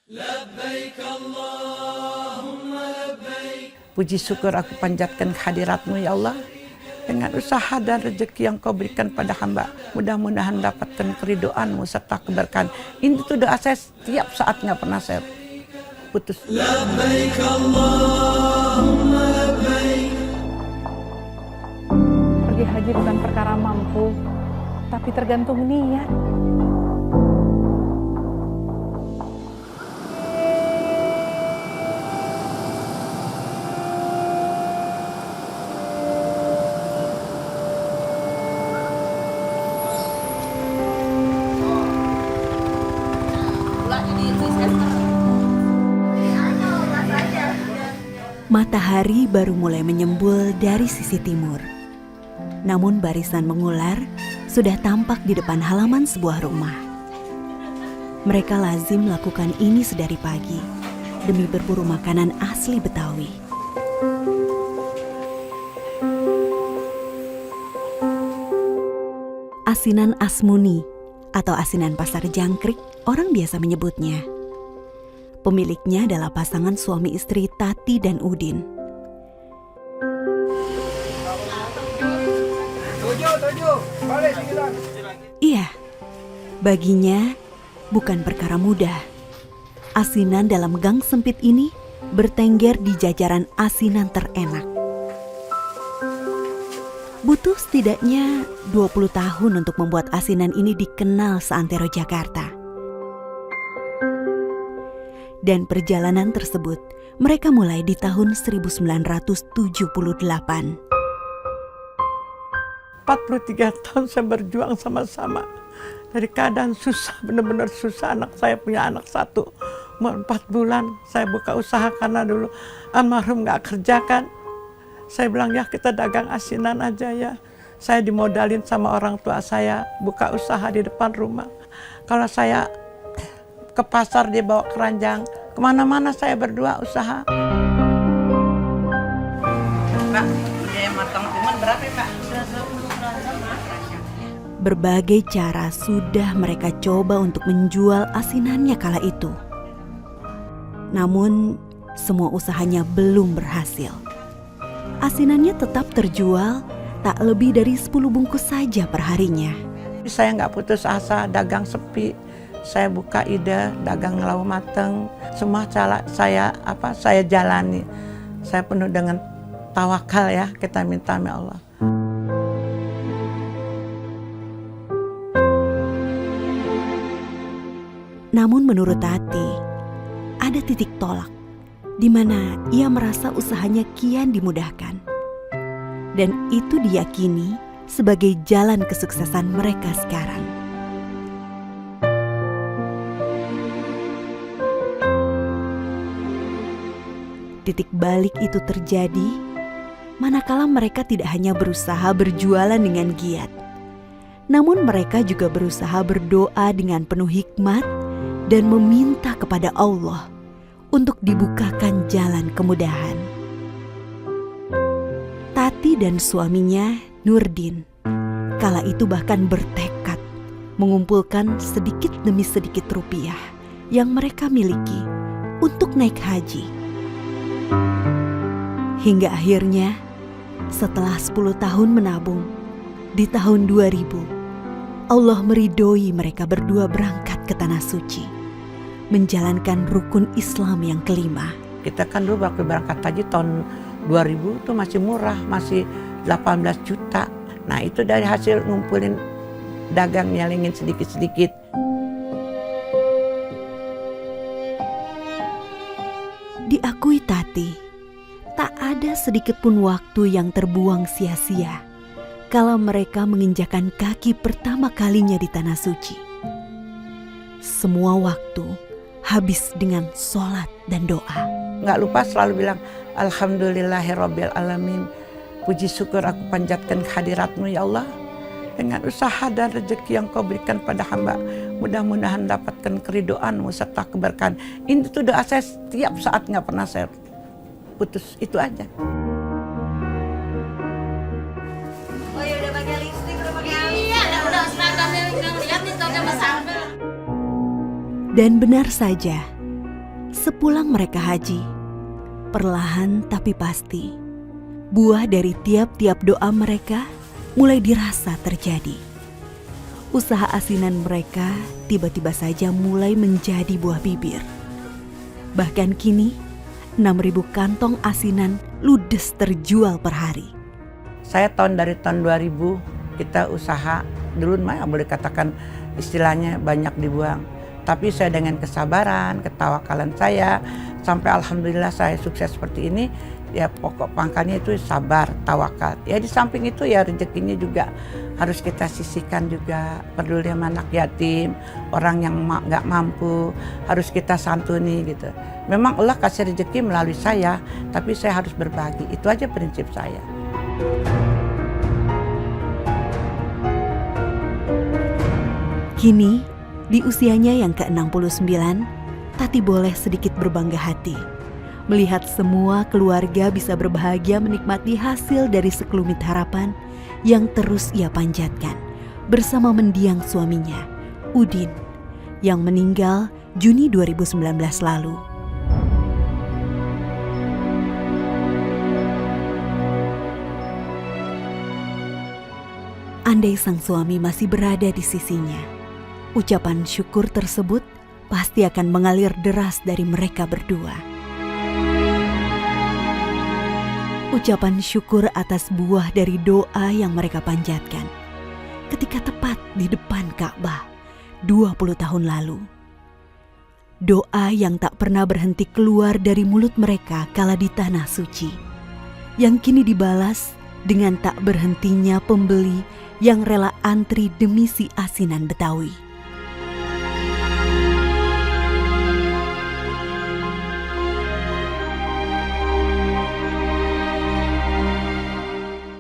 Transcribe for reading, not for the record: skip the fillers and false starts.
Labbaik Allahumma labbaik. Puji syukur aku panjatkan kehadirat-Mu ya Allah. Dengan usaha dan rezeki yang Kau berikan pada hamba, mudah-mudahan dapatkan keridhaan-Mu serta keberkahan. Ini tuh doa saya setiap saat, nggak pernah saya putus. Labbaik Allahumma labbaik. Pergi haji bukan perkara mampu, tapi tergantung niat. Matahari baru mulai menyembul dari sisi timur. Namun barisan mengular sudah tampak di depan halaman sebuah rumah. Mereka lazim melakukan ini sedari pagi demi berburu makanan asli Betawi. Asinan Asmuni atau asinan pasar jangkrik orang biasa menyebutnya. Pemiliknya adalah pasangan suami istri Tati dan Udin. Iya, baginya bukan perkara mudah. Asinan dalam gang sempit ini bertengger di jajaran asinan terenak. Butuh setidaknya 20 tahun untuk membuat asinan ini dikenal seantero Jakarta. Dan perjalanan tersebut mereka mulai di tahun 1978. 43 tahun saya berjuang sama-sama. Dari keadaan susah, benar-benar susah. Anak saya punya anak satu, umur 4 bulan. Saya buka usaha karena dulu almarhum nggak kerja kan. Saya bilang ya kita dagang asinan aja ya. Saya dimodalin sama orang tua saya, buka usaha di depan rumah. Kalau saya ke pasar dia bawa keranjang, kemana-mana saya berdua usaha. Pak, biaya matang timun berapa Pak? Berbagai cara sudah mereka coba untuk menjual asinannya kala itu. Namun semua usahanya belum berhasil. Asinannya tetap terjual tak lebih dari 10 bungkus saja perharinya. Saya nggak putus asa, dagang sepi. Saya buka ide, dagang lau mateng. Semua cara saya jalani. Saya penuh dengan tawakal ya, kita minta sama Allah. Namun menurut Tati, ada titik tolak di mana ia merasa usahanya kian dimudahkan. Dan itu diyakini sebagai jalan kesuksesan mereka sekarang. Titik balik itu terjadi manakala mereka tidak hanya berusaha berjualan dengan giat, namun mereka juga berusaha berdoa dengan penuh hikmat dan meminta kepada Allah untuk dibukakan jalan kemudahan. Tati dan suaminya Nurdin kala itu bahkan bertekad mengumpulkan sedikit demi sedikit rupiah yang mereka miliki untuk naik haji. Hingga akhirnya setelah 10 tahun menabung, di tahun 2000 Allah meridhoi mereka berdua berangkat ke Tanah Suci, menjalankan rukun Islam yang kelima. Kita kan dulu waktu berangkat haji tahun 2000 itu masih murah, masih 18 juta. Nah itu dari hasil ngumpulin dagang nyalingin sedikit-sedikit. Diakui Tati, tak ada sedikit pun waktu yang terbuang sia-sia kala mereka menginjakan kaki pertama kalinya di Tanah Suci. Semua waktu habis dengan sholat dan doa. Nggak lupa selalu bilang, Alhamdulillahirabbil alamin. Puji syukur aku panjatkan kehadirat-Mu ya Allah. Dengan usaha dan rezeki yang Kau berikan pada hamba, mudah-mudahan dapatkan keridhaan-Mu serta keberkahan. Ini tuh doa saya setiap saat, nggak pernah saya putus, itu aja. Oh ya udah pakai lipstik, udah pakai iya, udah seragamnya yang lihat nih toga besar. Dan benar saja, Sepulang mereka haji, perlahan tapi pasti, buah dari tiap-tiap doa mereka mulai dirasa terjadi. Usaha asinan mereka tiba-tiba saja mulai menjadi buah bibir. Bahkan kini 6.000 kantong asinan ludes terjual per hari. Saya dari tahun 2000 kita usaha, dulu mah boleh katakan istilahnya banyak dibuang. Tapi saya dengan kesabaran, ketawakalan saya, sampai alhamdulillah saya sukses seperti ini, ya pokok pangkalnya itu sabar, tawakal. Ya di samping itu ya rezekinya juga harus kita sisihkan juga, peduli sama anak yatim, orang yang nggak mampu, harus kita santuni gitu. Memang Allah kasih rezeki melalui saya, tapi saya harus berbagi, itu aja prinsip saya. Kini, di usianya yang ke-69, Tati boleh sedikit berbangga hati melihat semua keluarga bisa berbahagia menikmati hasil dari sekelumit harapan yang terus ia panjatkan bersama mendiang suaminya, Udin, yang meninggal Juni 2019 lalu. Andai sang suami masih berada di sisinya, ucapan syukur tersebut pasti akan mengalir deras dari mereka berdua. Ucapan syukur atas buah dari doa yang mereka panjatkan ketika tepat di depan Ka'bah 20 tahun lalu. Doa yang tak pernah berhenti keluar dari mulut mereka kala di tanah suci, yang kini dibalas dengan tak berhentinya pembeli yang rela antri demi si asinan Betawi.